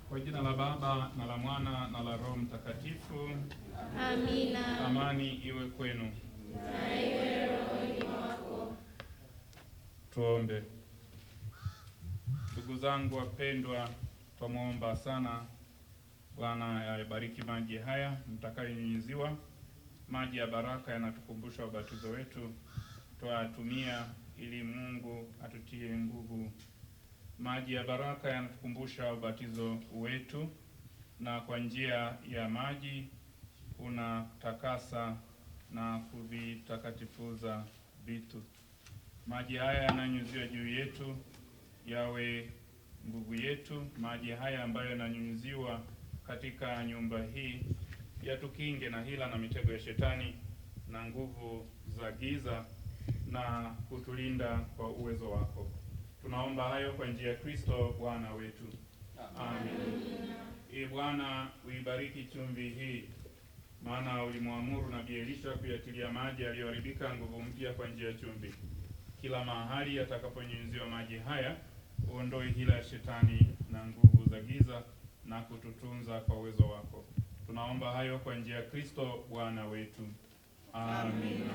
Kwa jina la Baba na la Mwana na la Roho Mtakatifu. Amina. Amani iwe kwenu. Na iwe rohoni mwako. Tuombe. Ndugu zangu wapendwa, twamwomba sana Bwana yabariki maji haya mtakayonyunyiziwa. Maji ya baraka yanatukumbusha ubatizo wetu, twayatumia ili Mungu atutie nguvu. Maji ya baraka yanatukumbusha ubatizo wetu, na kwa njia ya maji unatakasa na kuvitakatifuza vitu. Maji haya yananyunyiziwa juu yetu yawe nguvu yetu. Maji haya ambayo yananyunyiziwa katika nyumba hii yatukinge na hila na mitego ya Shetani na nguvu za giza, na kutulinda kwa uwezo wako. Tunaomba hayo kwa njia ya Kristo Bwana wetu. Amen. Ee Bwana, uibariki chumvi hii, maana ulimwamuru Nabii Elisha kuyatilia maji yaliyoharibika nguvu mpya kwa njia ya chumvi. Kila mahali yatakaponyunyiziwa maji haya, uondoe hila ya Shetani na nguvu za giza, na kututunza kwa uwezo wako. Tunaomba hayo kwa njia ya Kristo Bwana wetu. Amen.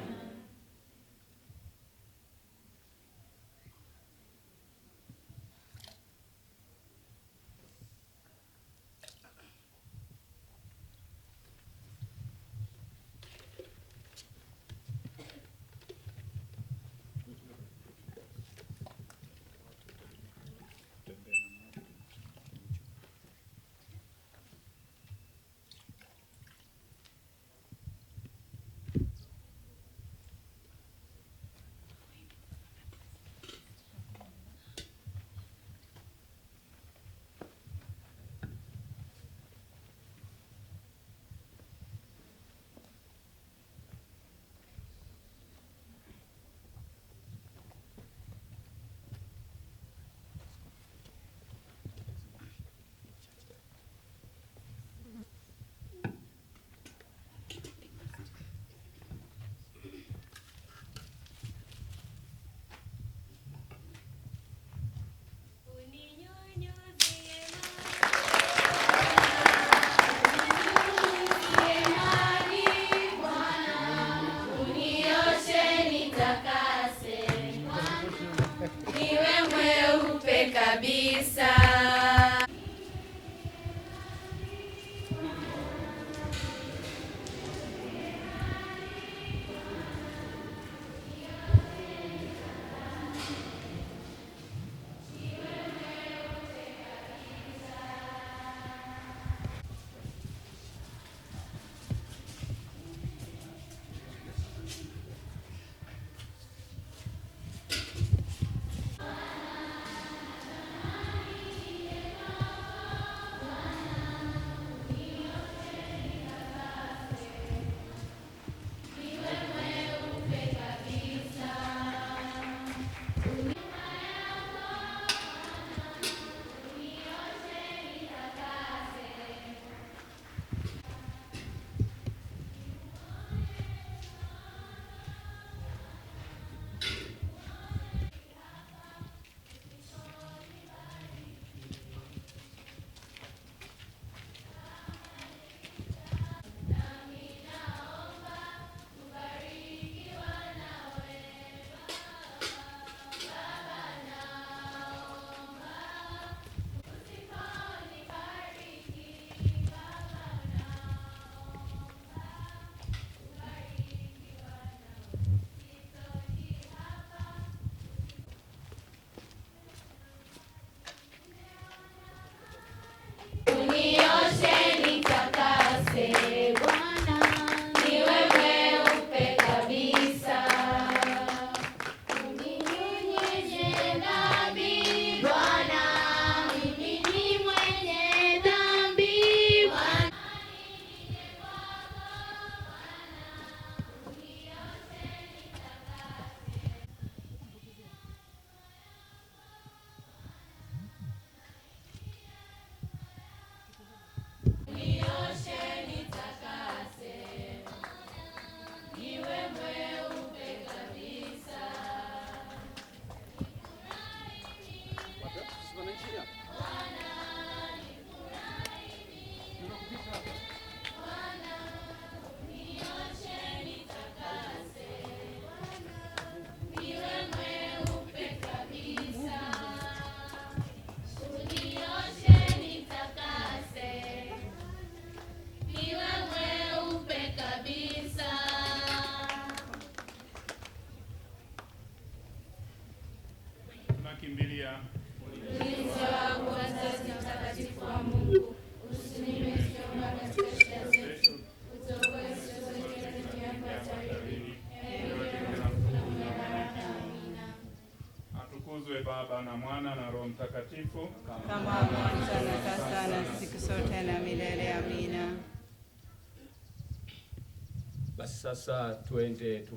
Sasa tuende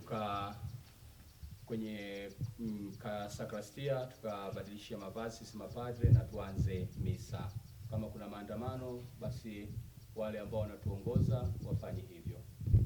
kwenye sakrastia tukabadilishia mavazi sisi mapadre na tuanze misa. Kama kuna maandamano, basi wale ambao wanatuongoza